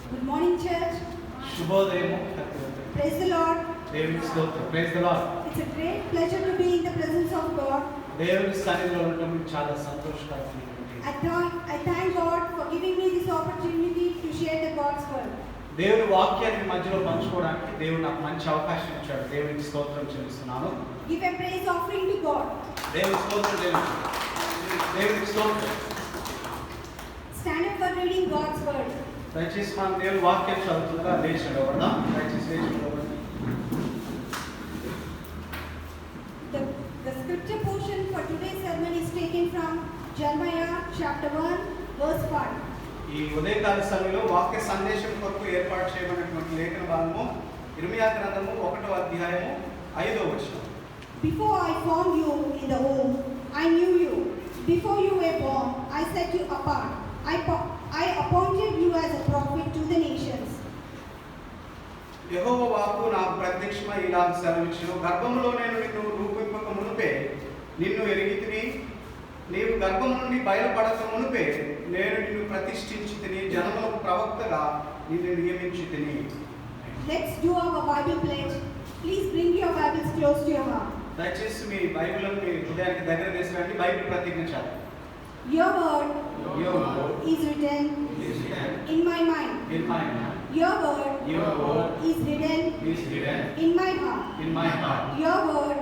Good morning, church. శుభోదయము. Praise the Lord. దేవునికి స్తోత్రం. Praise the Lord. It's a great pleasure to be in the presence of God. దేవుని సన్నిధిలో ఉండటం చాలా సంతోషకరమైనది. I thank God for giving me this opportunity to share the God's word. దేవుని వాక్యాన్ని మధ్యలో పంచుకోవడానికి దేవుడు నాకు మంచి అవకాశం ఇచ్చాడు. దేవునికి స్తోత్రం చెల్లిస్తున్నాను. Give a praise offering to God. దేవునికి స్తోత్రం చెల్లిస్తున్నాను. దేవునికి స్తోత్రం. Stand up for reading God's word. దయచేసి మనం దేవుని వాక్యం చదువుతుందా లేచి నిలబడదాం. దయచేసి లేచి నిలబడండి. The scripture portion for today's sermon is taken from Jeremiah chapter 1 verse 5. ఈ ఉదయకాల సమయంలో వాక్య సందేశం కొరకు ఏర్పాటు చేయబడినటువంటి లేఖన భాగము ఇర్మియా గ్రంథము 1వ అధ్యాయము 5వ వచనం. Before I formed you in the womb, I knew you. Before you were born, I set you apart. I appointed you as a prophet to the nations. యెహోవా వాక్కు నాకు ప్రత్యక్షమై ఇలా సెలవిచ్చును. గర్భములో నేను నిన్ను రూపింపక మునుపే నిన్ను ఎరిగితిని. నీవు గర్భం నుండి బయలుపడక మునుపే నేను నిన్ను ప్రతిష్ఠించితిని. జనములకు ప్రవక్తగా నిన్ను నియమించితిని. Let's do our Bible pledge. Please bring your Bibles close to your heart. దయచేసి మీ బైబిల్ని మీ హృదయానికి దగ్గర తీసుకురండి. బైబిల్ ప్రతిజ్ఞ చాలు. Your word Your word is written is written in my mind. in my mind. Your word is hidden is hidden in my heart. in my heart. Your word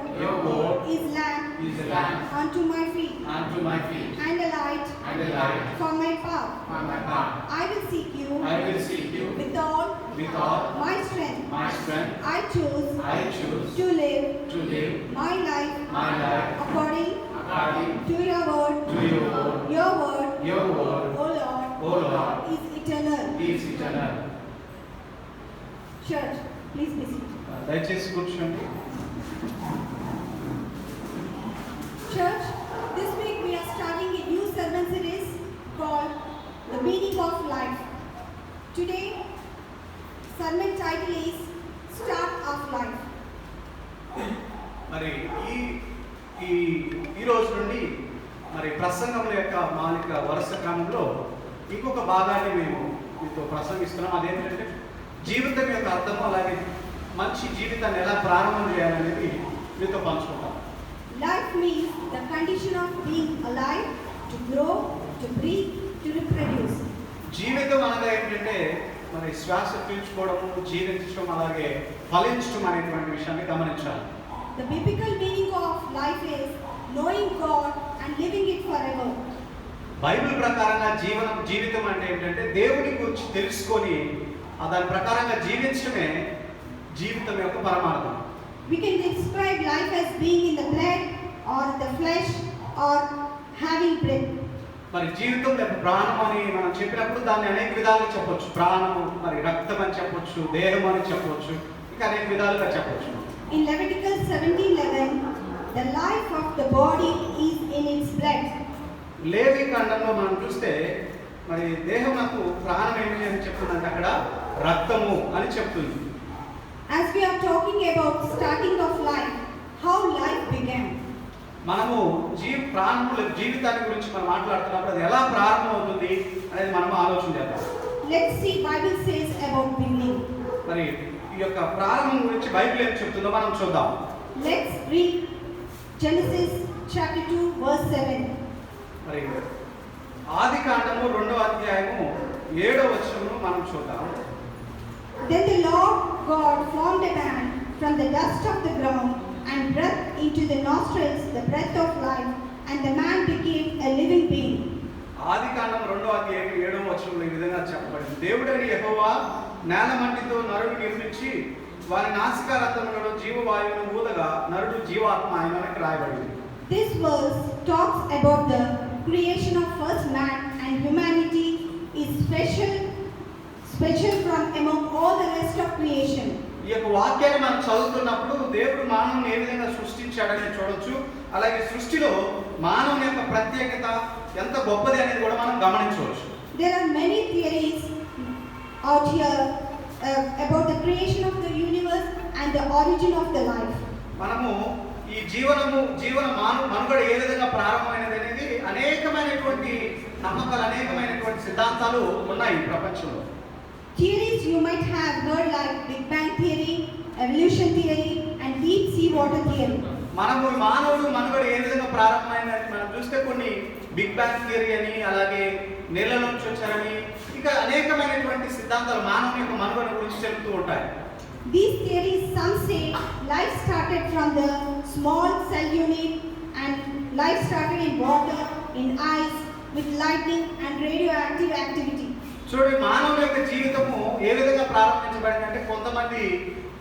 is is lamp a lamp unto my feet unto my feet and a light and a light for my path. for my path. I will seek you I will seek you with all with all my strength. my strength. I choose I choose to live to live my life my life according according to your word. to your word. Your word, Your word, O Lord, O Lord, is eternal. is eternal. Church, please be seated. దయచేసి కూర్చోండి. Church, this week we are starting a new sermon series called The Meaning of Life. Today, sermon title is Start of Life. మరి ఈ రోజు నుండి మరి ప్రసంగముల యొక్క మాలిక వరుస క్రమంలో ఇంకొక భాగాన్ని మేము మీతో ప్రసంగిస్తున్నాం. అదేంటంటే జీవితం యొక్క అర్థం, అలాగే మంచి జీవితాన్ని ఎలా ప్రారంభం చేయాలనేది మీతో పంచుకుంటాం. Life means the condition of being alive, to grow, to breathe, to reproduce. జీవితం అనగా ఏంటంటే మరి శ్వాస పీల్చుకోవడము, జీవించడం, అలాగే ఫలించడం అనేటువంటి విషయాన్ని గమనించాలి. The biblical meaning of life is knowing God and living it forever. Bible ప్రకారంగా జీవితం అంటే ఏంటంటే దేవుని గురించి తెలుసుకొని దాని ప్రకారంగా జీవించడమే జీవితం యొక్క పరమార్థం. We can describe life as being in the blood or the flesh or having breath. మరి జీవితం లేక ప్రాణం అని మనం చెప్పినప్పుడు దాన్ని అనేక విధాలుగా చెప్పొచ్చు. ప్రాణము మరి రక్తం అని చెప్పొచ్చు, దేహం అని చెప్పొచ్చు, ఇంకా అనేక విధాలుగా చెప్పొచ్చు. In Leviticus 17:11, the life of the body is in its blood. లేవి కాండంలో మనం చూస్తే మరి దేహమునకు ప్రాణం ఏమిటి అని చెప్తుందంటే అక్కడ రక్తము అని చెప్తుంది. As we are talking about starting of life, how life began. మనము జీవితాన్ని గురించి మనం మాట్లాడుతున్నప్పుడు అది ఎలా ప్రారంభం అవుతుంది అనేది మనం ఆలోచన చేద్దాం. Let's see Bible says about beginning. మరి ఈ యొక్క ప్రారంభం గురించి బైబిల్ ఏం చెప్తుందో మనం చూద్దాం. Let's read Genesis chapter 2 verse 7. మరి ఆదికాండము 2వ అధ్యాయము 7వ వచనమును మనం చూద్దాం. Then the Lord God formed a man from the dust of the ground and breathed into the nostrils the breath of life, and the man became a living being. ఆదికాండం 2వ అధ్యాయం 7వ వచనంలో ఈ విధంగా చెప్పబడింది. దేవుడైన యెహోవా నేల మట్టితో నరుడు నిర్మించి వారి నాసికారంధ్రములలో జీవవాయువును ఊదగా నరుడు జీవాత్మ ఆయనకి రాయబడింది. This verse talks about the creation of first man, and humanity is special from among all the rest of creation. ఈ యొక్క వాక్యాన్ని మనం చదువుతున్నప్పుడు దేవుడు మానవుని ఏ విధంగా సృష్టించాడని చూడొచ్చు. అలాగే సృష్టిలో మానవుని యొక్క ప్రత్యేకత ఎంత గొప్పది అనేది కూడా మనం గమనించవచ్చు. There are many theories out here about the creation of the universe and the origin of the life. మనము ఈ జీవన మనుగడ ఏ విధంగా ప్రారంభమైనది అనేది అనేకమైనటువంటి నమ్మకాలు, అనేకమైనటువంటి సిద్ధాంతాలు ఉన్నాయి ప్రపంచంలో. Theories you might have heard like Big Bang theory, evolution theory, and deep sea water theory. మనము మానవుడు మనుగడ ఏ విధంగా ప్రారంభమైందని మనం చూస్తే కొన్ని బిగ్ బ్యాంగ్ థియరీ అని, అలాగే నేల నుంచి వచ్చారని, ఇంకా అనేకమైనటువంటి సిద్ధాంతాలు మానవుని యొక్క మనుగడ గురించి చెబుతూ ఉంటాయి. These theories, some say life started from the small cell unit and life started in water, in ice, with lightning and radioactive activity. చూడండి, మానవుని యొక్క జీవితము ఏ విధంగా ప్రారంభించబడిందంటే కొంతమంది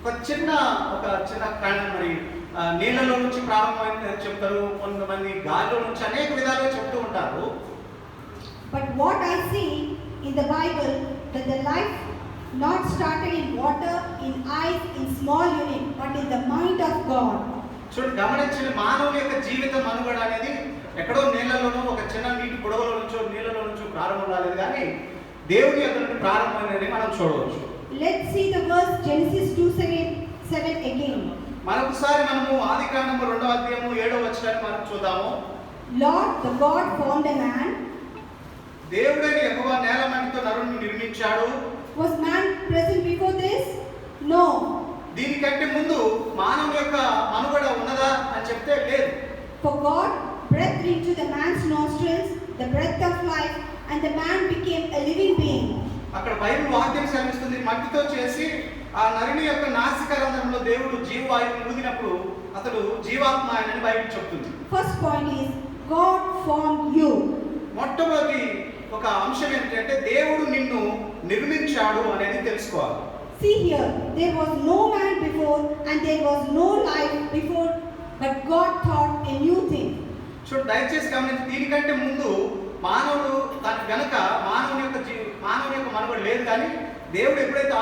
ఒక చిన్న మరి నీళ్ళలో నుంచి ప్రారంభమైందని చెప్తారు, కొంతమంది గాలిలో నుంచి అనేక విధాలుగా చెప్తూ ఉంటారు. But what I see in the Bible, that the life not started in water, in ice, in small unit, but in the mind of God. చూడండి, గమనించిన మానవుని యొక్క జీవిత మనుగడ అనేది ఎక్కడో నీళ్ళలోనో ఒక చిన్న నీటి బుడగలో నుంచో నీళ్ళలో నుంచో ప్రారంభం కాలేదు, కానీ దేవుని యొక్క నుండి ప్రారంభమైనది మనం చూడవచ్చు. Let's see the verse Genesis 2:7 again. మరొకసారి మనము ఆదికాండము 2వ అధ్యాయము 7వ వచనాన్ని మనం చూద్దాము. Lord the God formed a man. దేవుడైన యెహోవా నేలమట్టితో నరుని నిర్మించాడు. Was man present before this? No. దీనికంటే ముందు మానవుని యొక్క మనుగడ ఉన్నదా అని చెప్తే లేదు. For God breathed into the man's nostrils the breath of life, and the man became a living being. అక్కడ బైబిల్ వాక్యం సెలవిస్తుంది, మట్టితో చేసి ఆ నరుని యొక్క నాసికారంధ్రంలో దేవుడు జీవవాయువును ఊదినప్పుడు అతడు జీవాత్మ అని బైబిల్ చెప్తుంది. First point is God formed you. మొట్టమొదటి ఒక అంశం ఏంటంటే దేవుడు నిన్ను నిర్మించాడు అనేది తెలుసుకోవాలి. See here, there was no man before and there was no life before, but God thought a new thing. చూడు, దయచేసి గమనించి, దీనికంటే ముందు మానవుడు తన గనక మానవుని యొక్క మనుగడ లేదు, కానీ దేవుడు ఎప్పుడైతే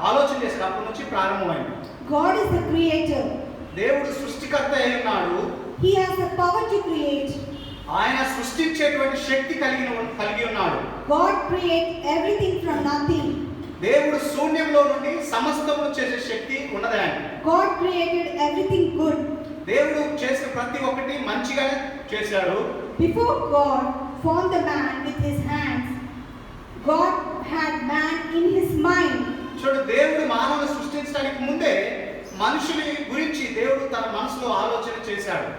ఆలోచన చేశాడు అప్పటి నుంచి ప్రారంభమైంది. God is the creator. దేవుడు సృష్టికర్త అయి ఉన్నాడు. He has the power to create. ఆయన సృష్టించేటువంటి శక్తి కలిగి ఉన్నాడు. God creates everything from nothing. దేవుడు శూన్యంలో నుండి సమస్తమును చేసే శక్తి ఉన్నది ఆయన. God created everything good. దేవుడు చేసిన ప్రతి ఒక్కటి మంచిగానే చేశాడు. Before God formed the man with his hands, God had man in his mind. చూడు, దేవుడు మానవుని సృష్టించడానికి ముందే మనుషుని గురించి దేవుడు తన మనసులో ఆలోచన చేశాడు.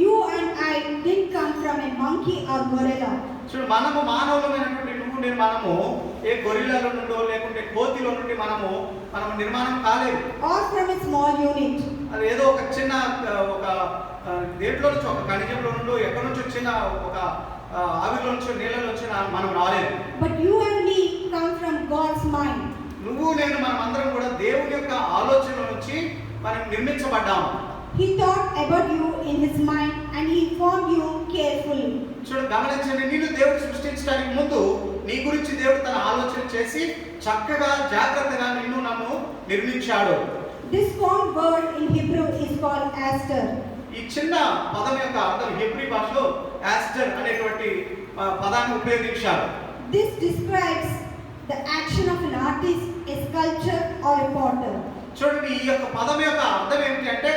You and I didn't come from a monkey or gorilla. చూడు, మనము మానవులమైనటువంటి నువ్వు నేను మనము ఏ గొరిల్లాలో నుండో లేకుంటే కోతిలో నుండి మనము నిర్మాణం కాలేదు. Or from a small unit. అది ఏదో ఒక చిన్న ఒక దేంట్లో నుంచి ఒక ఖనిజంలో నుండో ఎక్కడి నుంచి వచ్చిన ఒక ఆవిరిలో నుంచి నీళ్ళలో నుంచి మనం రాలేదు. But you and me come from God's mind. నువ్వు నేను మనం అందరం కూడా దేవుని యొక్క ఆలోచన నుంచి మనం నిర్మించబడ్డాము. He thought about you in his mind and he formed you carefully. చూడు, గమనించండి, నిన్ను దేవుడు సృష్టించడానికి ముందు నీ గురించి దేవుడు తన ఆలోచన చేసి చక్కగా జాగ్రత్తగా నిన్ను నన్ను నిర్మించాడు. This formed word in Hebrew is called aster. ఈ చిన్న పదం యొక్క అర్థం హెబ్రీ భాషలో యాస్టర్ అనేటువంటి పదాన్ని ఉపయోగించారు. This describes the action of an artist, a sculptor or a potter. చూడండి, ఈ యొక్క పదం యొక్క అర్థం ఏమిటి అంటే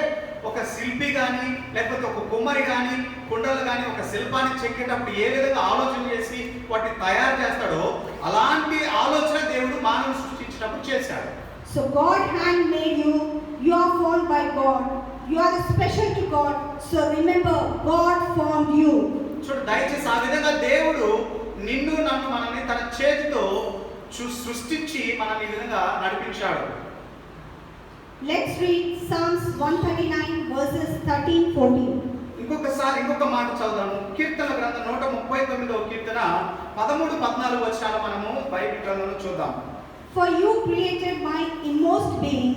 ఒక శిల్పి కానీ లేకపోతే ఒక కుమ్మరి కానీ కుండలు కానీ ఒక శిల్పాన్ని చెక్కేటప్పుడు ఏ విధంగా ఆలోచన చేసి వాటిని తయారు చేస్తాడో అలాంటి ఆలోచన దేవుడు మానవుని సృష్టించినప్పుడు చేశాడు. So God hand made you. You are formed by God. You are special to God. So remember, God formed you. చూడు, దయచేసి ఆ విధంగా దేవుడు నిన్ను నన్ను మనల్ని తన చేతితో సృష్టించి మనల్ని ఈ విధంగా నడిపించాడు. Let's read Psalms 139 verses 13-14. ఇంకొక మాట చదువుదాము. కీర్తన గ్రంథం 139వ కీర్తన 13-14 వచనాలు మనము బైబిల్ గ్రంథంలో చూద్దాం. For you created my inmost being,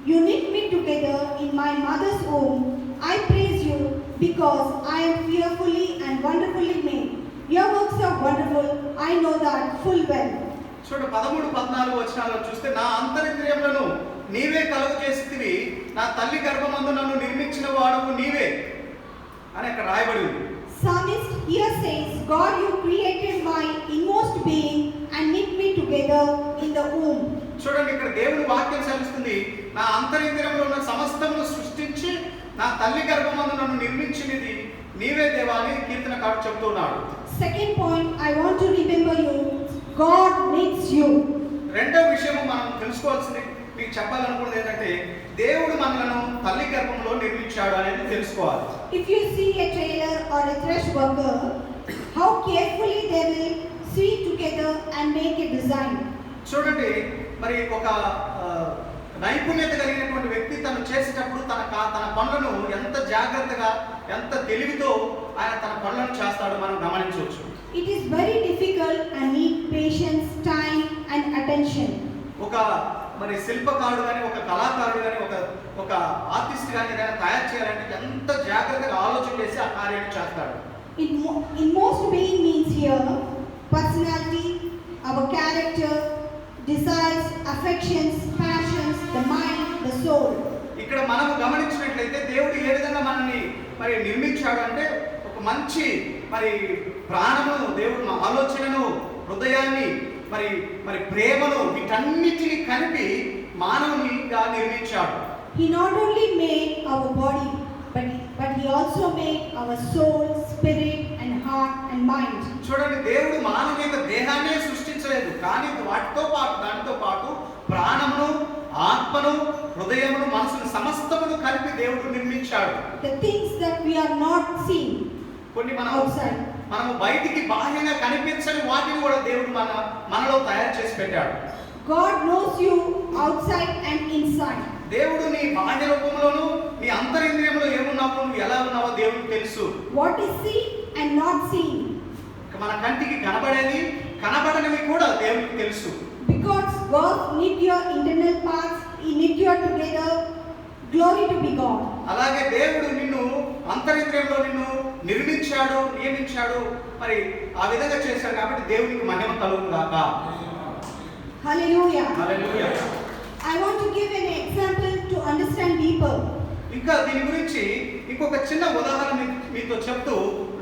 you knit me together in my mother's womb. I praise you because I am fearfully and wonderfully made. Your works are wonderful. I know that full well. చూడు, 13-14 వచనాల్లో చూస్తే, నా అంతరింద్రియములను నీవే కలుగు చేసితివి, నా తల్లి గర్భమందు నన్ను నిర్మించిన వాడవు నీవే అని అక్కడ రాయబడి ఉంది. Psalmist here says, God, you created my inmost being and knit me together in the womb. చూడండి, ఇక్కడ దేవుని వాక్యం సెలవిస్తుంది, నా అంతరింద్రియంలో ఉన్న సమస్తమును సృష్టించి నా తల్లి గర్భమందు నన్ను నిర్మించినది నీవే దేవా అని కీర్తనకారుడు చెప్తున్నాడు. Second point, I want to remember you, God knits you. రెండో విషయము మనం తెలుసుకోవాల్సింది మీకు చెప్పాలనుకున్నది ఏంటంటే దేవుడు మనలను తల్లి గర్భంలో నిర్మించాడు అనేది తెలుసుకోవాలి. If you see a tailor or a thresh worker, how carefully they will sew together and make a design. చూడండి, మరి ఒక నైపుణ్యత కలిగినటువంటి వ్యక్తి తను చేసేటప్పుడు తన పనులను ఎంత జాగ్రత్తగా ఎంత తెలివితో ఆయన తన పనులను చేస్తాడో మనం గమనించవచ్చు. It is very difficult and need patience, time and attention. ఒక మరి శిల్పకారుడు కానీ ఒక కళాకారుడు కానీ ఒక ఆర్టిస్ట్ కానీ ఏదైనా తయారు చేయాలంటే ఎంత జాగ్రత్తగా ఆలోచన చేసి ఆ కార్యాన్ని చేస్తాడు. In most being means here personality, our character, desires, affections, passions, the mind, the soul. ఇక్కడ మనము గమనించినట్లయితే దేవుడు ఏ విధంగా మనల్ని మరి నిర్మించాడు అంటే ఒక మంచి మరి ప్రాణమును, దేవుడు ఆలోచనను, హృదయాన్ని, మరి ప్రేమను, వీటన్నిటిని కలిపి మానవునిగా నిర్మించాడు. He not only made our body, but he also made our soul, spirit and heart and mind. చూడండి, దేవుడు మానవుని యొక్క దేహాన్ని సృష్టించలేదు, కానీ దానితో పాటు ప్రాణమును, ఆత్మను, హృదయమును, మనసును సమస్తమును కలిపి దేవుడు నిర్మించాడు. The things that we are not seeing, కొన్ని outside, మనము బయటికి బాహ్యంగా కనిపించని వాటిని కూడా దేవుడు మనలో తయారు చేసి పెట్టాడు. God knows you outside and inside. దేవుడు నీ బాహ్య రూపంలోను నీ అంతరింద్రియంలో ఏమున్నావో, నువ్వు ఎలా ఉన్నావో దేవుడికి తెలుసు. What is seen and not seen, మన కంటికి కనబడేది, కనబడనివి కూడా దేవుడికి తెలుసు. because God knit your internal parts, he knit you together. Glory to be God. అలాగే దేవుడు నిన్ను అంతరింద్రియంలో నిన్ను నిర్మించాడు, నియమించాడు, మరి ఆ విధంగా చేశాడు. కాబట్టి దేవునికి మహిమ కలుగును గాక. Hallelujah. Hallelujah. I want to give an example to understand deeper. ఇంకా దీని గురించి ఇంకొక చిన్న ఉదాహరణ మీతో చెప్తూ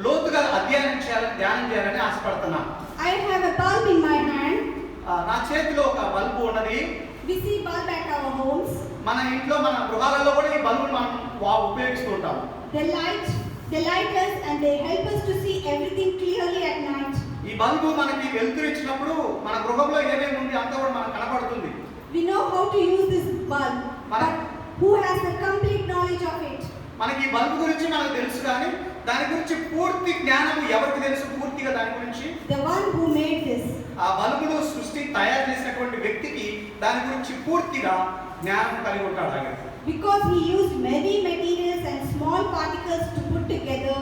లోతుగా ధ్యానం చేయాలని ఆశపడుతున్నాను. I have a bulb in my hand. నా చేతిలో ఒక బల్బు ఉన్నది. We see bulb at our homes. మన ఇంట్లో, మన గృహాలలో కూడా ఈ బల్బును మనం ఉపయోగిస్తూ ఉంటాం. They light us and they help us to see everything clearly at night. ఈ బల్బు మనకి వెలుతురు ఇచ్చినప్పుడు మన గృహంలో ఏమేమి ఉంది అంతా కూడా మనకు కనబడుతుంది. We know how to use this bulb, but who has the complete knowledge of it? మనకి ఈ బల్బు గురించి మనకు తెలుసు, కానీ దాని గురించి పూర్తి జ్ఞానం ఎవరికి తెలుసు? పూర్తిగా దాని గురించి The one who made this. ఆ బల్బును తయారు చేసినటువంటి వ్యక్తికి దాని గురించి పూర్తిగా జ్ఞానం కలిగి ఉంటాడు. Because he used many materials and small particles to put together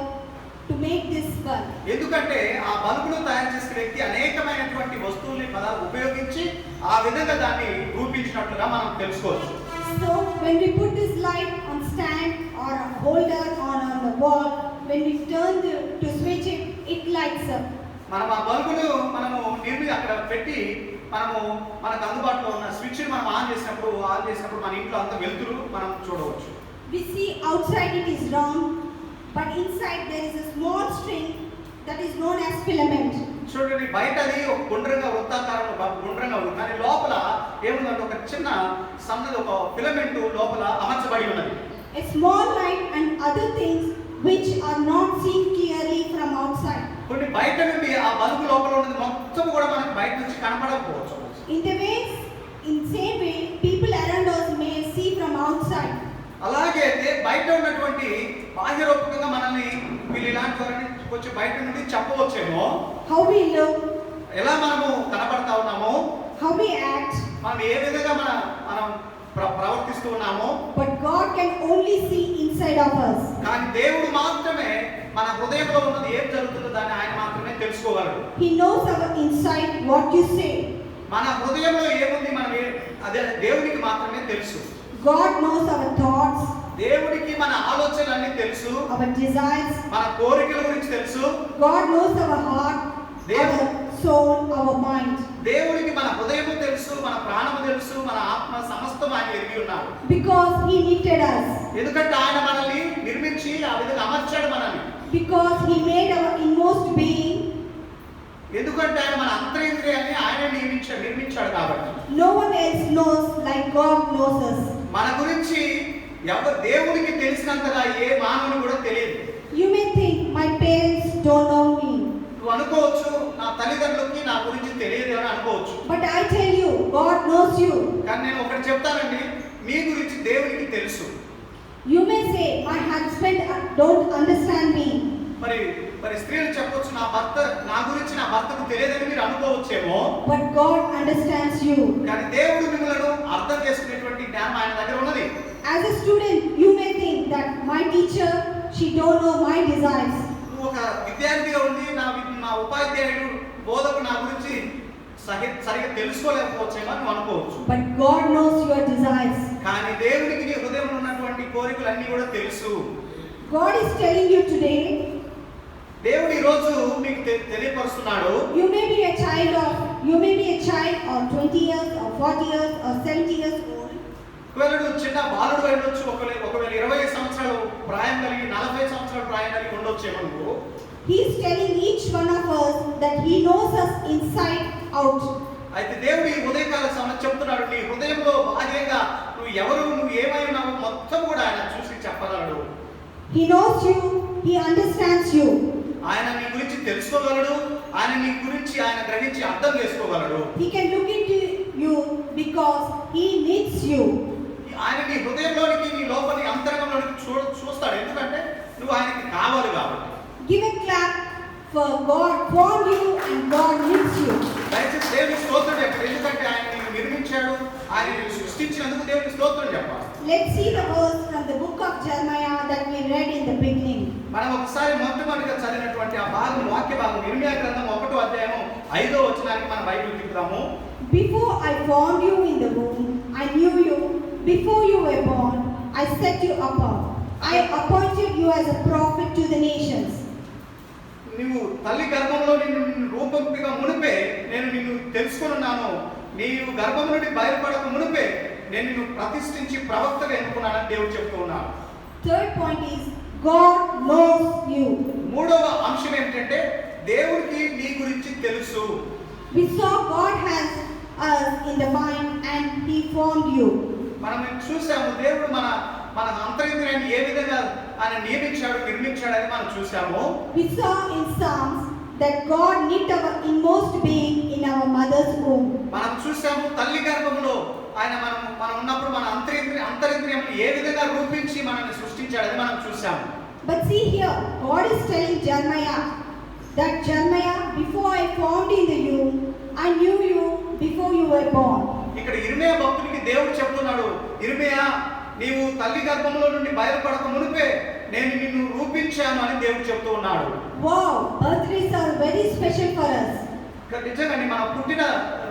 to make this bulb. ఎందుకంటే ఆ బల్బును తయారు చేసిన వ్యక్తి అనేకమైనటువంటి వస్తువుల్ని ఉపయోగించి ఆ విధంగా దాన్ని రూపించినట్లుగా మనం తెలుసుకోవచ్చు. So when we put this light on stand or a holder on the wall, when we turn to switch it, it lights up. మనం ఆ బల్బును అక్కడ పెట్టి మనకు అందుబాటులో ఉన్న స్విచ్ మనం ఆన్ చేసినప్పుడు మన ఇంట్లో అంత వెలుతురు మనం చూడవచ్చు. We see outside it is round, but inside there is a small string that is known as filament. చూడండి, బయట అది ఒక గుండ్రంగా ఉంది, కానీ లోపల ఏముందంటే ఒక చిన్న సన్నది ఒక ఫిలమెంట్ లోపల అమర్చబడి ఉన్నది. A small light and other things which are not seen clearly from outside. కొన్ని బయట నుండి ఆ బల్బు లోపల ఉన్నది మొత్తం కూడా మనకు బయట నుంచి కనపడకపోవచ్చు. In same way, people around us may see from outside. అలాగే బయట ఉన్నటువంటి బాహ్య రూపకంగా మనల్ని వీళ్ళు ఇలాంటి వారిని కొంచెం బయట నుండి చెప్పవచ్చేమో. How we look, ఎలా మనము కనపడతా ఉన్నామో, how we act, మనం ఏ విధంగా మనం ప్రవర్తిస్తూ ఉన్నామో. but God can only see inside of us. కానీ దేవుడు మాత్రమే మన హృదయంలో ఉన్నది ఏం జరుగుతుందో దాన్ని ఆయన మాత్రమే తెలుసుకోగలడు. He knows our inside, what you say. మన హృదయంలో ఏముంది అదే దేవునికి మాత్రమే తెలుసు. God knows our thoughts, దేవునికి మన ఆలోచనలన్నీ తెలుసు, our desires. మన కోరికల గురించి తెలుసు. God knows our heart, our soul, our mind. దేవునికి మన హృదయము తెలుసు, మన ప్రాణము తెలుసు, మన ఆత్మ సమస్తం ఆయన ఎరిగి ఉన్నాడు. Because he knitted us. ఎందుకంటే ఆయన మనల్ని నిర్మించి ఆ విధంగా అమర్చాడు మనల్ని. Because he made our inmost being. ఎందుకంటే ఆయన మన అంతరింద్రియాన్ని ఆయన నిర్మించాడు కాబట్టి. No one else knows like God knows us. మన గురించి దేవునికి తెలిసినంతగా ఏ మానవుని కూడా తెలియదు. You may think my parents don't know me. నువ్వు అనుకోవచ్చు నా తల్లిదండ్రులకి నా గురించి తెలియదు అని అనుకోవచ్చు. But I tell you, God knows you. కానీ నేను ఒకటి చెప్తానండి, మీ గురించి దేవునికి తెలుసు. You may say, my husband don't understand me. మరి మరి స్త్రీలు చెప్పొచ్చు, నా గురించి నా భర్తకు తెలియదని మీరు అనుకోవచ్చేమో. But God understands you. కానీ దేవుడు మిమ్మల్ని అర్థం చేసుకునేటువంటి జ్ఞానం ఆయన దగ్గర ఉన్నది. As a student, you may think that my teacher, she don't know my desires. నువ్వు ఒక విద్యార్థిగా ఉండి నా ఉపాధ్యాయుడు బోధకు నా గురించి సరిగా తెలుసుకోలేకపోవచ్చేమో నువ్వు అనుకోవచ్చు. But God knows your desires. కానీ దేవునికి నీ హృదయంలో ఉన్నటువంటి కోరికలన్నీ కూడా తెలుసు. God is telling you today, దేవుడు ఈ రోజు మీకు తెలియపరుస్తున్నాడు. you may be a child of 20 years or 40 years or 70 years old. ఒకవేళ నువ్వు చిన్న బాలుడు ఉండొచ్చు, ఒకవేళ 20 సంవత్సరాలు ప్రాయం కలిగి 40 సంవత్సరాలు ప్రాయం కలిగి ఉండొచ్చేమో నువ్వు. He is telling each one of us that he knows us inside out. అయితే దేవుడు ఈ ఉదయకాల సమయం చెప్తున్నాడు, నీ హృదయంలో బాధ్యంగా నువ్వు ఏమై ఉన్నావో మొత్తం కూడా ఆయన చూసి చెప్పగలడు. He knows you, he understands you. ఆయన నీ గురించి తెలుసుకోగలడు, ఆయన నీ గురించి ఆయన గ్రహించి అర్థం చేసుకోగలడు. He can look into you because he needs you. ఆయన నీ హృదయంలోనికి, నీ లోపలి అంతరంగంలోనికి చూస్తాడు, ఎందుకంటే నువ్వు ఆయనకి కావాలి కాబట్టి. Give a clap for God formed you and God needs you. దయచేసి దేవునికి స్తోత్రం చెప్పండి, ఎందుకంటే ఆయన నిన్ను నిర్మించాడు, ఆయన నిన్ను సృష్టించినందుకు దేవునికి స్తోత్రం చెప్పాలి. Let's see the verse from the book of Jeremiah that we read in the beginning. మనం ఒకసారి మొట్టమొదటిగా చదివినటువంటి ఆ భాగం, వాక్య భాగం ఇర్మియా గ్రంథం 1వ అధ్యాయం 5వ వచనానికి మన Bible తిప్పుదాము. Before I formed you in the womb, I knew you. Before you were born, I set you apart. I appointed you as a prophet to the nations. నీవు తల్లి గర్భంలో నిన్ను రూపంగా మునిపే నేను నిన్ను తెలుసుకున్నాను, నీవు గర్భం నుండి బయలుపడక మునిపే నేను నిన్ను ప్రతిష్ఠించి ప్రవక్తగా ఎన్నుకున్నానని దేవుడు చెప్తూ ఉన్నాడు. Third point is God knows you. మూడవ అంశం ఏంటంటే దేవుడికి నీ గురించి తెలుసు. We saw God has us in the mind and he formed you. మనం చూసాము దేవుడు మన అంతరింద్రియాన్ని ఏ విధంగా ఆయన నియమించాడు, నిర్మించాడని మనం చూసాము. We saw in Psalms that God knit our inmost being in our mother's womb. మనం చూసాము తల్లి గర్భంలో ఆయన మనం ఉన్నప్పుడు మన అంతరింద్రియం ఏ విధంగా రూపించి మనల్ని సృష్టించాడని మనం చూసాము. But see here, God is telling Jeremiah, before I formed in the womb, I knew you before you were born. ఇక్కడ ఇర్మియా భక్తునికి దేవుడు చెప్తున్నాడు, ఇర్మియా నీవు తల్లి గర్భంలో నుండి బయలుపడక మునిపే నేను నిన్ను రూపించాను అని దేవుడు చెప్తూ ఉన్నాడు. Wow, birthdays are very special for us. నిజంగా మన పుట్టిన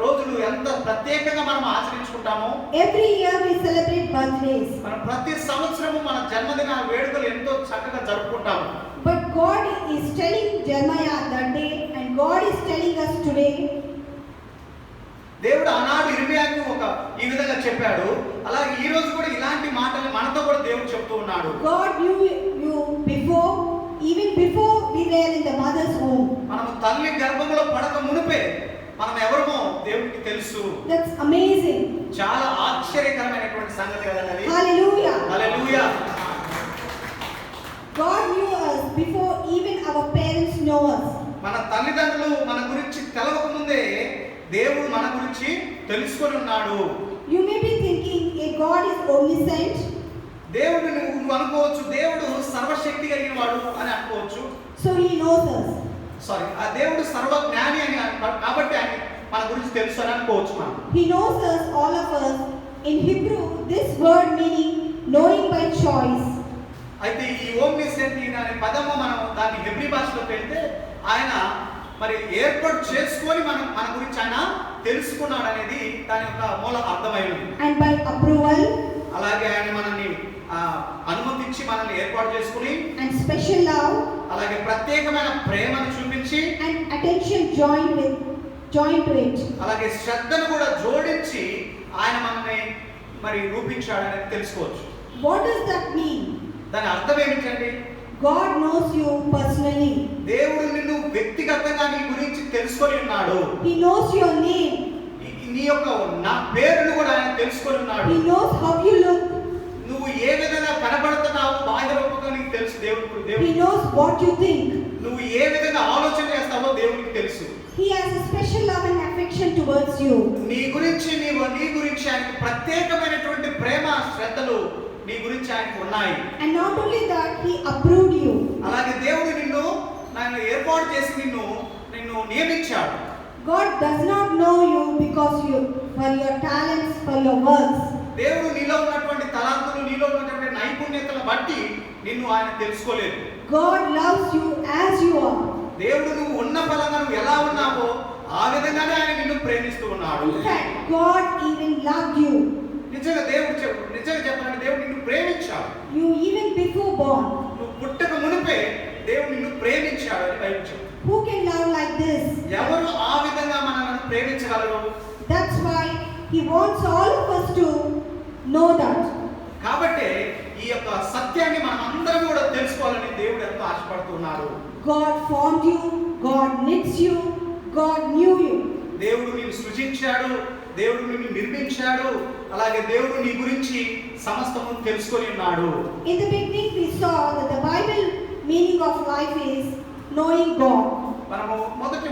రోజులు ఎంత ప్రత్యేకంగా మనం ఆచరించుకుంటామో. Every year we celebrate birthdays. మనం ప్రతి సంవత్సరము మన జన్మదిన వేడుకలు ఎంతో చక్కగా జరుపుకుంటాము. But God is telling Jeremiah that day and God is telling us today. దేవుడు ఆనాడు ఇర్మియాకు ఈ విధంగా చెప్పాడు, అలాగే ఈ రోజు కూడా ఇలాంటి మాటలు మనతో కూడా దేవుడు చెప్తూ ఉన్నాడు. God knew you even before we were in the mother's womb. మనం తల్లి గర్భంలో పడక మునిపే మనం ఎవరమో దేవునికి తెలుసు. That's amazing. చాలా ఆశ్చర్యకరమైనటువంటి సంగతి కదండి. Hallelujah. Hallelujah. God knew us before even our parents know us. మన తల్లిదండ్రులు మన గురించి తెలవక ముందే దేవుడు మన గురించి తెలుసుకొని ఉన్నాడు. You may be thinking a God is omniscient. దేవుడు నువ్వు అనుకోవచ్చు, దేవుడు సర్వశక్తి కలిగిన వాడు అని అనుకోవచ్చు. So he knows us. ఆ దేవుడు సర్వజ్ఞాని అని కాబట్టి ఆయన మన గురించి తెలుసు అని అనుకోవచ్చు మనం. He knows us, all of us. In Hebrew, this word meaning knowing by choice. అయితే ఈ ఓమ్నిసెంట్ అనే పదము మనం దాన్ని హెబ్రీ భాషలోకి వెళ్తే ఆయన మరి ఏర్పాటు చేసుకొని మన గురించి ఆయన తెలుసుకున్నాడు అనేది దాని యొక్క మూల అర్థమైనది. And by approval, అలాగే ఆయన మనల్ని అనుమతించి మనల్ని ఏర్పాటు చేసుకుని, and special love, అలాగే ప్రత్యేకమైన ప్రేమను చూపించి, and attention joined to it, అలాగే శ్రద్ధను కూడా జోడించి ఆయన మనల్ని మరి రూపించాడని తెలుసుకోవచ్చు. What does that mean? దాని అర్థం ఏమిటండి? God knows you personally. దేవుడు నిన్ను వ్యక్తిగతంగా నీ గురించి తెలుసుకొని ఉన్నాడు. He knows your name. నీ యొక్క నా పేరును కూడా ఆయన తెలుసుకొని ఉన్నాడు. He knows how you look. నువ్వు ఏ విధంగా కనబడుతున్నావు బాహ్య రూపంగా నీకు తెలుసు దేవుడు. He knows what you think. నువ్వు ఏ విధంగా ఆలోచన చేస్తావో దేవునికి తెలుసు. He has a special love and affection towards you. నీ గురించి ఆయనకు ప్రత్యేకమైనటువంటి ప్రేమ శ్రద్ధలు నీ గురించి ఆయనకు ఉన్నాయి. And not only that, he approved you. అలాగే దేవుడు నిన్ను ఏర్పాటు చేసి నిన్ను నియమించాడు. God does not know you because for your talents, for your works. దేవుడు నీలో ఉన్నటువంటి తలాంతులు, నీలో ఉన్నటువంటి నైపుణ్యతలను బట్టి నిన్ను ఆయన తెలుసుకోలేదు. God loves you as you are. దేవుడు నువ్వు ఉన్న ఫలంగా నువ్వు ఎలా ఉన్నావో ఆ విధంగానే ఆయన నిన్ను ప్రేమిస్తూ ఉన్నాడు. In fact, God even loved you. నిజంగా చెప్పాలంటే దేవుడు నిన్ను ప్రేమించాడు. You even before born. నువ్వు పుట్టక మునిపే దేవుడు నిన్ను ప్రేమించాడు అని బైబిల్ చెప్తుంది. Who can love like this? ఎవరు ఆ విధంగా మనల్ని ప్రేమించగలరు? That's why he wants all of us to know that. కాబట్టి ఈ యొక్క సత్యాన్ని మనం అందరం కూడా తెలుసుకోవాలని దేవుడు ఎంతో ఆశపడుతున్నాడు. God formed you, God knits you, God knew you. దేవుడు నిన్ను సృజించాడు, దేవుడు నిన్ను నిర్మించాడు, అలాగే దేవుడు నీ గురించి సమస్తము తెలుసుకొని ఉన్నాడు. In the beginning we saw that the Bible meaning of life is knowing God. మనము మొదటి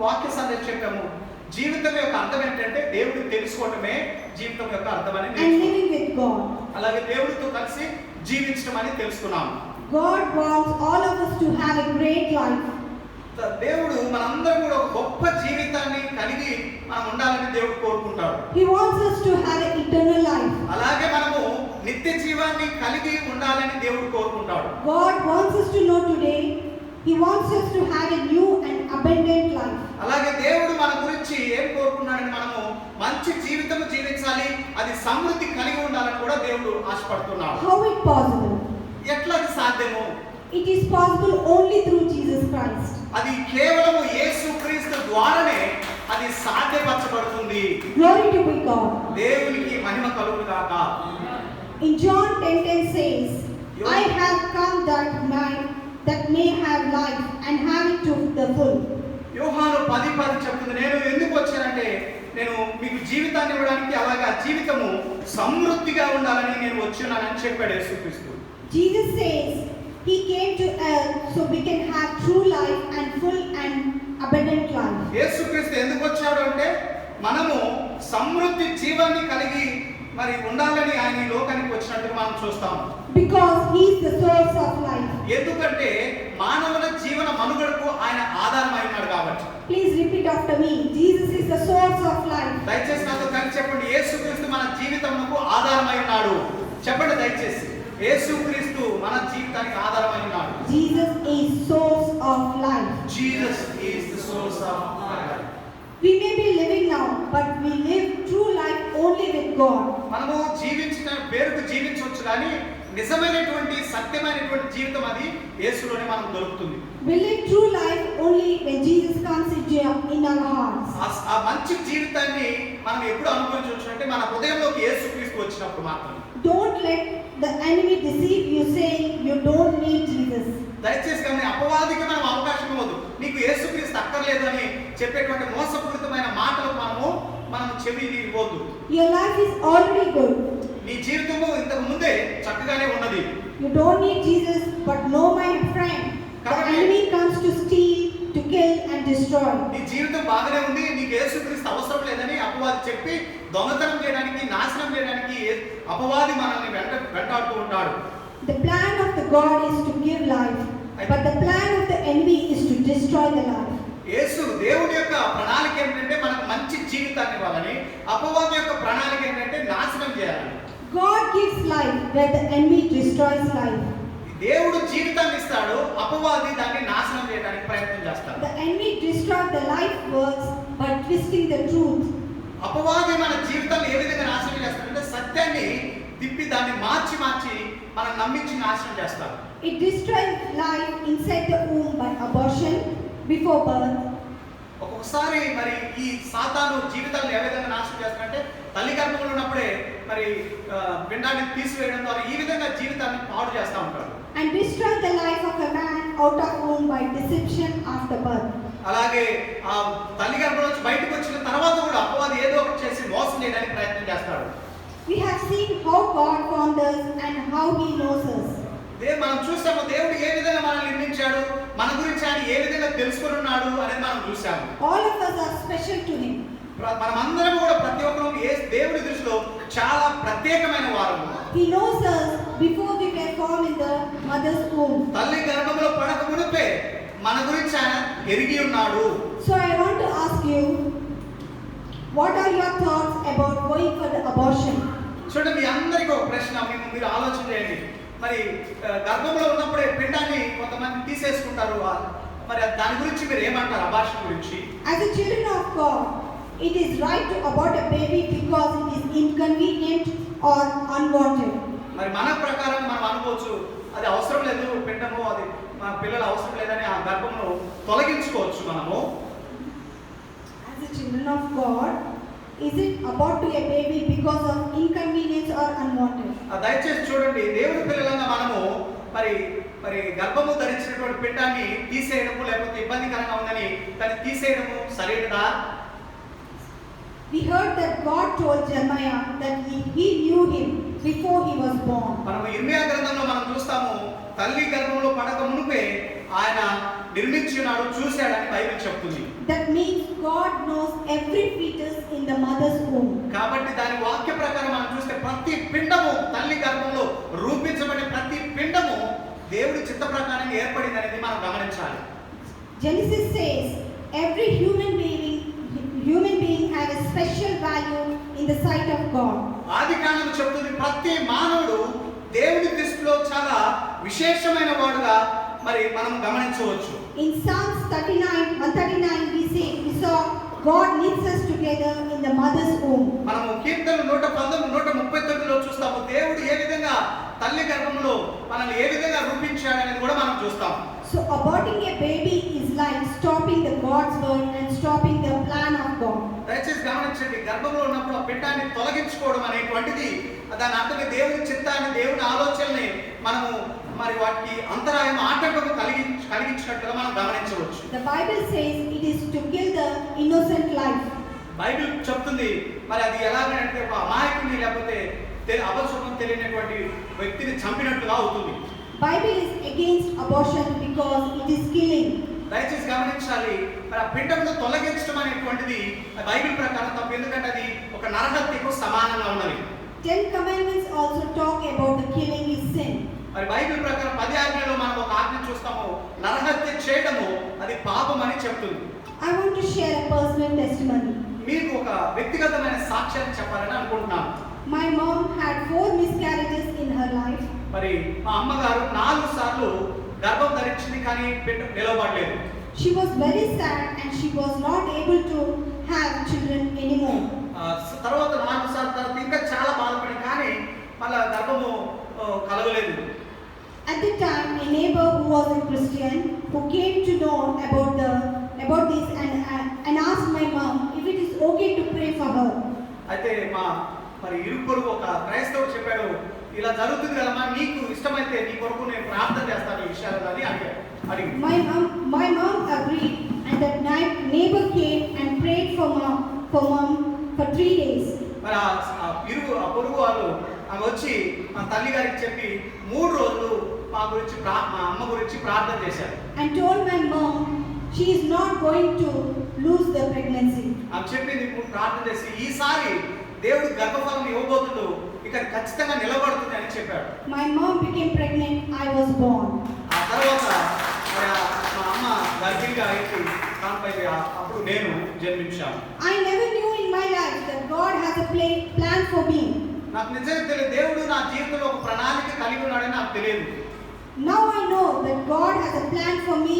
వాక్య సందేశం చెప్పాము. జీవితం యొక్క అర్థం ఏంటంటే దేవుడిని తెలుసుకోవడమే జీవితం యొక్క అర్థం అని And living with God. అలాగే దేవుడితో కలిసి జీవించడం అని తెలుసుకున్నాము. God wants all of us to have a great life. దేవుడు మనందరం కూడా ఒక గొప్ప జీవితాన్ని కలిగి మనం ఉండాలని దేవుడు కోరుకుంటాడు. He wants us to have an eternal life. అలాగే మనము నిత్య జీవాన్ని కలిగి ఉండాలని దేవుడు కోరుకుంటాడు. God wants us to know today. He wants us to have a new and abundant life. అలాగే దేవుడు మన గురించి ఏం కోరుకున్నాడని మనము మంచి జీవితం జీవించాలి, అది సమృద్ధి కలిగి ఉండాలని కూడా దేవుడు ఆశపడుతున్నాడు. How it possible? ఎట్లా అది సాధ్యము? It is possible only through Jesus Christ. అది కేవలం యేసుక్రీస్తు ద్వారానే అది సాధ్యపరచబడుతుంది. Glory to be God. దేవునికి మహిమ కలుగును గాక. In John 10:10 says, I have come that may have life and have it to the full. యోహాను 10:10 చెప్తుంది, నేను ఎందుకు వచ్చానంటే నేను మీకు జీవితాన్ని ఇవ్వడానికి, అలాగే ఆ జీవితము సమృద్ధిగా ఉండాలని నేను వచ్చానని చెప్పాడు యేసుక్రీస్తు. Jesus says he came to earth so we can have true life and full and abundant life. యేసుక్రీస్తు ఎందుకు వచ్చాడు అంటే మనము సమృద్ధి జీవాన్ని కలిగి మరి ఉండాలని ఆయన ఈ లోకానికి వచ్చినట్టు మనం చూస్తాం. Because he is the source of life. ఎందుకంటే మానవుల జీవన మనుగడకు ఆయన ఆధారమై ఉన్నాడు కాబట్టి. Please repeat after me. Jesus is the source of life. దయచేసి నాతో కలిసి చెప్పండి, యేసుక్రీస్తు మన జీవితమునకు ఆధారమై ఉన్నాడు. చెప్పండి దయచేసి, యేసుక్రీస్తు మన జీవితానికి ఆధారమై ఉన్నాడు. Jesus is source of life. Jesus is the source of life. We may be living now, but we live true life only with God. మనము జీవించిన పేరుకు జీవించవచ్చు కానీ నిజమైనటువంటి సత్యమైనటువంటి జీవితం అది యేసులోనే మనకు దొరుకుతుంది. We live true life only when Jesus comes in our hearts. ఆ మంచి జీవితాన్ని మనం ఎప్పుడు అనుభవించవచ్చు అంటే మన హృదయంలోకి యేసుక్రీస్తు వచ్చినప్పుడు మాత్రమే. Don't let the enemy deceive you saying you don't need Jesus. దయచేసి కానీ అపవాదికి మనం అవకాశం ఇవ్వదు. నీకు యేసుక్రీస్తు అక్కర్లేదు అని చెప్పేటువంటి మోసపూరితమైన మాటలకు మనం చెవి ఇవ్వద్దు. Your life is already good. నీ జీవితము ఇంతకు ముందే చక్కగానే ఉన్నది. You don't need Jesus, but no, my friend, the enemy comes to steal, to kill and destroy. నీ జీవితం బాగానే ఉంది, నీకు యేసుక్రీస్తు అవసరం లేదని అపవాది చెప్పి దొంగతనం చేయడానికి, నాశనం చేయడానికి అపవాది మనల్ని వెంటాడుతూ ఉంటాడు. The plan of the God is to give life, but the plan of the enemy is to destroy the life. దేవుడి యొక్క ప్రణాళిక ఏంటంటే మనకు మంచి జీవితాన్ని ఇవ్వాలని, అపవాది యొక్క ప్రణాళిక ఏంటంటే నాశనం చేయాలని. God gives life where the enemy destroys life. దేవుడు జీవితాన్ని ఇస్తాడు, అపవాది దాన్ని నాశనం చేయడానికి ప్రయత్నం చేస్తాడు. The enemy destroys the life works by twisting the truth. అపవాది మన జీవితాన్ని ఏ విధంగా నాశనం చేస్తాడంటే సత్యాన్ని తిప్పి దాన్ని మార్చి మనం నమ్మించి నాశనం చేస్తాడు. It destroys life inside the womb by abortion before birth. ఒక్కొక్కసారి మరి ఈ సాతాను జీవితాలను ఏ విధంగా నాశనం చేస్తాడంటే తల్లి గర్భంలో ఉన్నప్పుడే మరి పిండాన్ని తీసివేయడం ద్వారా ఈ విధంగా జీవితాన్ని పాడు చేస్తూ ఉంటాడు. And destroy the life of a man out of womb by deception after birth. అలాగే ఆ తల్లి గర్భం నుంచి బయటకు వచ్చిన తర్వాత కూడా అపవాది ఏదో ఒకటి చేసి మోసం చేయడానికి ప్రయత్నం చేస్తాడు. We have seen how God formed us and how he knows us. మనం చూసాము దేవుడు ఏ విధంగా మనల్ని నిర్మించాడు, మన గురించి ఆయన ఏ విధంగా తెలుసుకొని ఉన్నాడు అనేది మనం చూసాము. All of us are special to him. మనమందరం కూడా ప్రతి ఒక్కరు దేవుడి దృష్టిలో చాలా ప్రత్యేకమైన వారము. He knows us before we were formed in the mother's womb. తల్లి గర్భంలో పడక మునుపే మన గురించి ఆయన ఎరిగి ఉన్నాడు. So I want to ask you, what are your thoughts about going for the abortion? చూడండి, మీ అందరికీ ఒక ప్రశ్న, మీరు ఆలోచన చేయండి. మరి గర్భంలో ఉన్నప్పుడే పిండాన్ని కొంతమంది తీసేసుకుంటారు. మరి దాని గురించి మీరు ఏమంటారు, అబార్షన్ గురించి? As a children of God, it is right to abort a baby because it is inconvenient or unwanted. మరి మన ప్రకారం మనం అనుకోవచ్చు, అది అవసరం లేదు, పిండము అది మన పిల్లలు అవసరం లేదని ఆ గర్భంలో తొలగించుకోవచ్చు మనము. As a children of God, is it abort to a baby because of inconvenience or unwanted? దయచేసి చూడండి, దేవుడి పిల్లలంగా మనము మరి మరి గర్భము ధరించినటువంటి పిండాన్ని తీసేయడము లేకపోతే ఇబ్బందికరంగా ఉందని దాన్ని తీసేయడము సరైనదా? We heard that God told Jeremiah that he knew him before he was born. మనం ఇర్మియా గ్రంథంలో మనం చూస్తాము, తల్లి గర్భంలో పడక మునుపే ఆయన నిర్మించున్నాడు, చూశాడని బైబిల్ చెప్తుంది. That means God knows every fetus in the mother's womb. కాబట్టి దాని వాక్య ప్రకారం మనం చూస్తే ప్రతి పిండము తల్లి గర్భంలో రూపించబడిన ప్రతి పిండము దేవుడి చిత్త ప్రకారం ఏర్పడింది అనేది మనం గమనించాలి. Genesis says every human being has a special value in the sight of God. ఆదికాండం చెప్తుంది, ప్రతి మానవుడు దేవుడి దృష్టిలో చాలా విశేషమైన వాడుగా మరి మనం గమనించవచ్చు. In Psalms 139 we saw God knits us together in the mother's womb. మనము కీర్తనలు 119 139లో చూస్తాము, దేవుడు ఏ విధంగా తల్లి గర్భంలో మనల్ని ఏ విధంగా రూపించాడు అనేది కూడా మనం చూస్తాం. So aborting a baby is like stopping the God's word and stopping the plan of God. దయచేసి గమనించండి, గర్భంలో ఉన్నప్పుడు ఆ పిండాన్ని తొలగించుకోవడం అనేటువంటిది దాని అర్థమే దేవుని చిత్తాన్ని, దేవుని ఆలోచనని మనము మరి వాటికి అంతరాయం ఆటంకం కలిగించినట్లుగా మనం గమనించవచ్చు. The Bible says it is to kill the innocent life. Bible చెప్తుంది మరి అది ఎలాగంటే ఒక అమాయకుని లేకపోతే అపశుభం తెలియనటువంటి వ్యక్తిని చంపినట్లుగా అవుతుంది. Bible is against abortion because it is killing. దయచేసి గమనించాలి, మరి ఆ పిండంలో తొలగించడం అనేటువంటిది బైబిల్ ప్రకారం తప్పు, ఎందుకంటే అది ఒక నరహత్యకు సమానంగా ఉన్నది. 10 commandments also talk about the killing is sin. మరి బైబిల్ ప్రకారం 10 ఆజ్ఞలలో మనం ఒక ఆజ్ఞ చూస్తాము, నరహత్య చేయడము అది పాపం అని చెప్తుంది. I want to share a personal testimony. మీకు ఒక వ్యక్తిగతమైన సాక్ష్యాన్ని చెప్పాలని అనుకుంటున్నాను. My mom had 4 miscarriages in her life. మరి మా అమ్మగారు 4 సార్లు గర్భం ధరించింది, కానీ నిలవబడలేదు. She was very sad and she was not able to have children anymore. తర్వాత 4 సార్లు తర్వాత ఇంకా చాలా బాధపడింది, కానీ మళ్ళా గర్భము కలగలేదు. At the time, a neighbor who was a Christian who came to know about this and asked my mom if it is okay to pray for her. అయితే మరి ఇరుపొరుగు ఒక క్రైస్తవుడు చెప్పాడు, ఇలా జరుగుతుంది కదమ్మా, నీకు ఇష్టమైతే నీ కొరకు నేను ప్రార్థన చేస్తాను ఈ విషయాలు అని అడిగి. My mom agreed, and that night neighbor came and prayed for mom for 3 days. మరి ఆ పొరుగు వాళ్ళు ఆమె వచ్చి మా తల్లి గారికి చెప్పి 3 రోజులు మా అమ్మ గురించి ప్రార్థన చేశారు. And told my mom she is not going to lose the pregnancy. ఆమె చెప్పింది, ప్రార్థన చేసి ఈసారి దేవుడు గర్భఫలం ఇవ్వబోతుండు, ఇక ఖచ్చితంగా నిలబడుతుంది అని చెప్పాడు. My mom became pregnant. I was born. ఆ తర్వాత మా అమ్మ గర్భిణిగా అయింది, దానిపై అప్పుడు నేను జన్మించాను. I never knew in my life that God has a plan for me. నాకు నిజంగా తెలియదు, దేవుడు నా జీవితంలో ఒక ప్రణాళిక కలిగి ఉన్నాడని నాకు తెలియదు. Now I know that God has a plan for me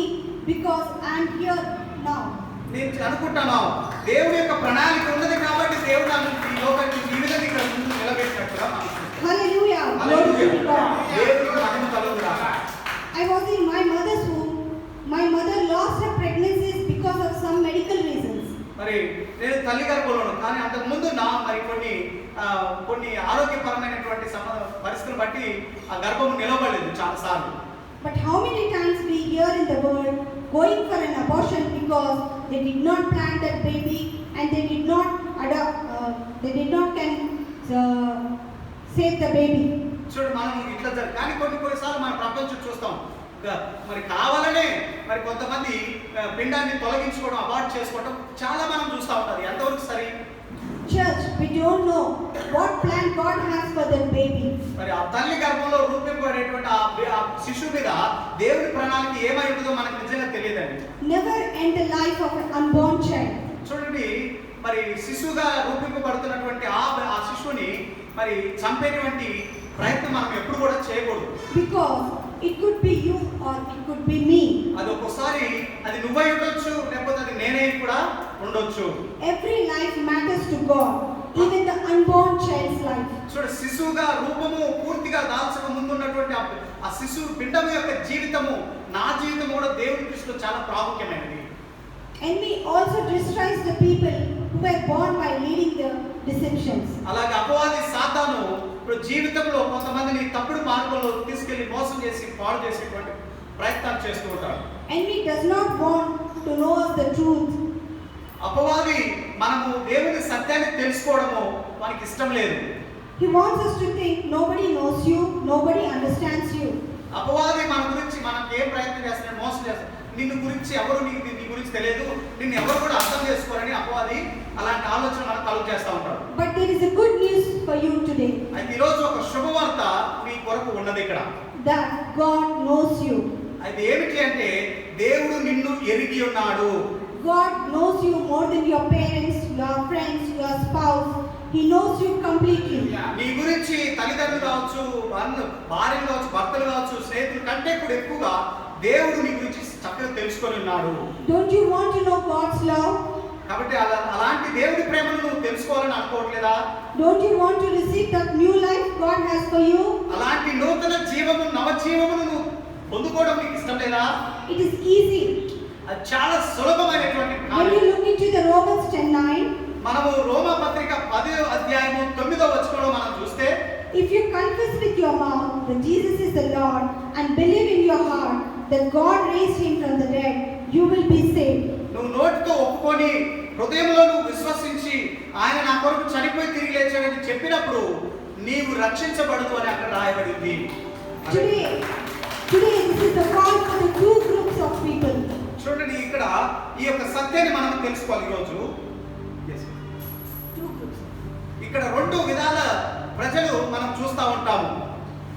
because I am here now. నేను అనుకుంటాను, దేవుడి యొక్క ప్రణాళిక ఉన్నది కాబట్టి దేవుడు నన్ను ఈ లోకానికి ఈ విధంగా ఇక్కడ ముందు నిలబెట్టినట్టుగా Hallelujah. Glory to God. దేవుడికి మహిమ కలుగుగాక. I was in my mother's womb. My mother lost her pregnancies because of some medical reasons. మరి నేను తల్లి గర్భంలో, కానీ అంతకు ముందు మరి కొన్ని ఆరోగ్యపరమైనటువంటి పరిస్థితులను బట్టి ఆ గర్భం నిలవలేదు చాలా సార్లు. But how many times we hear in the world going for an abortion because they did not plant that baby and they did not can save the baby. చూడు మనం ఇట్లా కానీ కొన్నిసార్లు మన ప్రపంచం చూస్తాం మరి కావాలనే మరి కొంతమంది పిండాన్ని తొలగించుకోవడం, అవాయిడ్ చేసుకోవడం చాలా మనం చూస్తూ ఉంటారు. ఎంతవరకు సరి? Church, we don't know what plan God has for that baby. మరి ఆ తల్లి గర్భంలో రూపింపబడేటువంటి ఆ శిశువు మీద దేవుని ప్రణాళిక ఏమై ఉంటుందో మనకు నిజంగా తెలియదండి. Never end the life of an unborn child. చూడండి, మరి శిశువుగా రూపింపబడుతున్నటువంటి ఆ శిశువుని మరి చంపేటువంటి ప్రయత్నం మనం ఎప్పుడు కూడా చేయకూడదు. Because it could be you or it could be me. అది ఒక్కోసారి అది నువ్వై ఉండొచ్చు, లేకపోతే అది నేనే కూడా ఉండొచ్చు. Every life matters to God, even the unborn child's life. చూడు, శిశువుగా రూపము పూర్తిగా దాల్చక ముందు ఉన్నటువంటి ఆ శిశువు పిండము యొక్క జీవితము, నా జీవితం కూడా దేవుని దృష్టిలో చాలా ప్రాముఖ్యమైనది. Enemy also destroys the people who were born by leading the deceptions. అలాగే అపవాది సాతాను ఇప్పుడు జీవితంలో కొంతమందిని తప్పుడు మార్గంలో తీసుకెళ్లి మోసం చేసి పాడు చేసేటువంటి ప్రయత్నాలు చేస్తూ ఉంటాడు. Enemy does not want to know us the truth. అపవాది మనము దేవుని సత్యాన్ని తెలుసుకోవడము మనకి ఇష్టం లేదు. He wants us to think nobody knows you, nobody understands you. అపవాది మన గురించి మనకి ఏం ప్రయత్నం చేస్తున్నాడు? మోసం చేస్తాడు. నిన్ను గురించి ఎవరు నీ గురించి తెలియదు, నిన్ను ఎవరు కూడా అర్థం చేసుకోరని అపవాది అలాంటి ఆలోచన మనకు కలుగు చేస్తూ ఉంటాడు. But there is a good news for you today. అయితే ఈరోజు ఒక శుభవార్త మీ కొరకు ఉన్నది ఇక్కడ. That God knows you. అయితే ఏమిటి అంటే దేవుడు నిన్ను ఎరిగి ఉన్నాడు. God knows you more than your parents, your friends, your spouse. He knows you completely. నీ గురించి తల్లిదండ్రులు కావచ్చు, భార్యలు కావచ్చు, భర్తలు కావచ్చు, స్నేహితుల కంటే కూడా ఎక్కువగా దేవుడు నీ గురించి చక్కగా తెలుసుకొని ఉన్నాడు. Don't you want to know God's love? కాబట్టి అలాంటి దేవుడి ప్రేమను నువ్వు తెలుసుకోవాలని అనుకోవట్లేదా? Don't you want to receive that new life God has for you? అలాంటి నూతన జీవము, నవజీవమును నువ్వు పొందుకోవడం నీకు ఇష్టం లేదా? It is easy. అది చాలా సులభమైనటువంటి When కార్యం. you look into the Romans 10:9, మనము రోమా పత్రిక 10వ అధ్యాయము 9వ వచనంలో మనం చూస్తే, if you confess with your mouth that Jesus is the Lord and believe in your heart that God raised him from the dead, you will be saved. నువ్వు నోటితో ఒప్పుకొని హృదయంలో నువ్వు విశ్వసించి ఆయన నా కొరకు చనిపోయి తిరిగి లేచాడని చెప్పినప్పుడు నీవు రక్షించబడదు అని అక్కడ రాయబడింది. Today this is the call for the two groups of people. చూడండి, ఇక్కడ ఈ యొక్క సత్యాన్ని మనం తెలుసుకోవాలి ఈరోజు. Two groups. ఇక్కడ రెండు విధాల ప్రజలు మనం చూస్తూ ఉంటాము.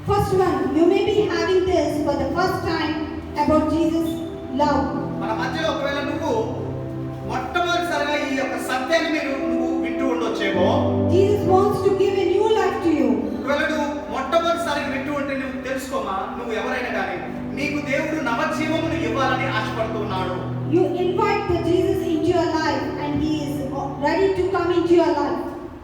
First one, you may be having this for the first time about Jesus' love. మన మధ్యలో ఒకవేళ నువ్వు మొట్టమొదటిసారిగా ఈ యొక్క సత్యాన్ని నువ్వు వింటూ ఉండొచ్చేమో. Jesus wants to give a new life to you. ఒకవేళ నువ్వు మొట్టమొదటిసారిగా వింటూ ఉంటే నువ్వు తెలుసుకోమా, నువ్వు ఎవరైనా కానీ నీకు దేవుడు నవజీవమును ఇవ్వాలని ఆశపడుతున్నాడు. You invite the Jesus into your life and he is ready to come into your life.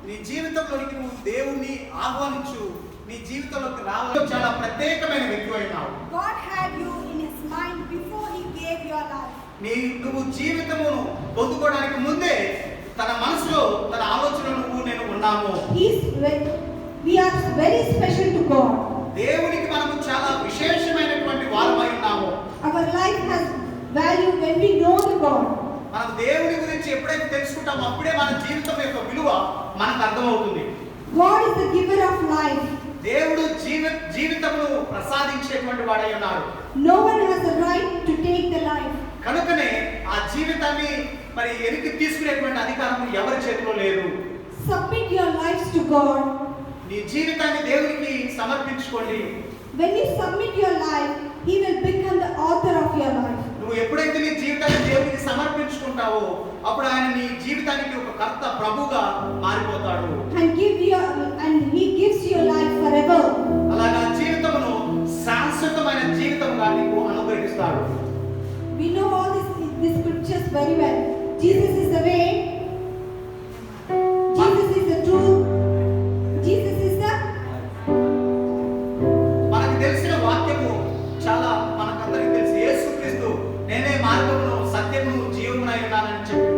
నీ జీవితంలోకి నువ్వు దేవుణ్ణి ఆహ్వానించు. నీ జీవితంలోకి రావాలి. చాలా ప్రత్యేకమైన వ్యక్తి అయినావు. God had you in his mind before he gave your life. నువ్వు జీవితమును పొందుకోవడానికి ముందే తన మనసులో తన ఆలోచనలో నేను ఉన్నాము. We are very special to God. దేవునికి మనము చాలా విశేషమైనటువంటి వారమై ఉన్నాము. Our life has value when we know the God. మనం దేవుని గురించి ఎప్పుడైతే తెలుసుకుంటామో అప్పుడే మన జీవితం యొక్క విలువ మనకు అర్థమవుతుంది. God is the giver of life. దేవుడు జీవితమును ప్రసాదించేటువంటి వాడై ఉన్నాడు. No one has the right to take the life. కనుకనే ఆ జీవితాన్ని మరి ఎరికి తీసుకునేటువంటి అధికారం ఎవరి చేతిలో లేదు. Submit your lives to God. నీ జీవితాన్ని దేవునికి సమర్పించుకోండి. When you submit your life, he will become the author of your life. నువ్వు ఎప్పుడైతే నీ జీవితాన్ని దేవునికి సమర్పించుకుంటావో అప్పుడు ఆయన నీ జీవితానికి ఒక కర్త, ప్రభుగా మారిపోతాడు. And he gives you life forever. అలాగా జీవితమును శాశ్వతమైన జీవితంగా నీకు అనుగ్రహిస్తాడు. We know all these scriptures very well. Jesus is the way. Jesus is the truth. Jesus is the. మనకు తెలిసిన వాక్యము చాలా మనకందరికీ తెలుసు. యేసుక్రీస్తు నేనే మార్గమును, సత్యమును, జీవమునై ఉన్నానని చెప్పి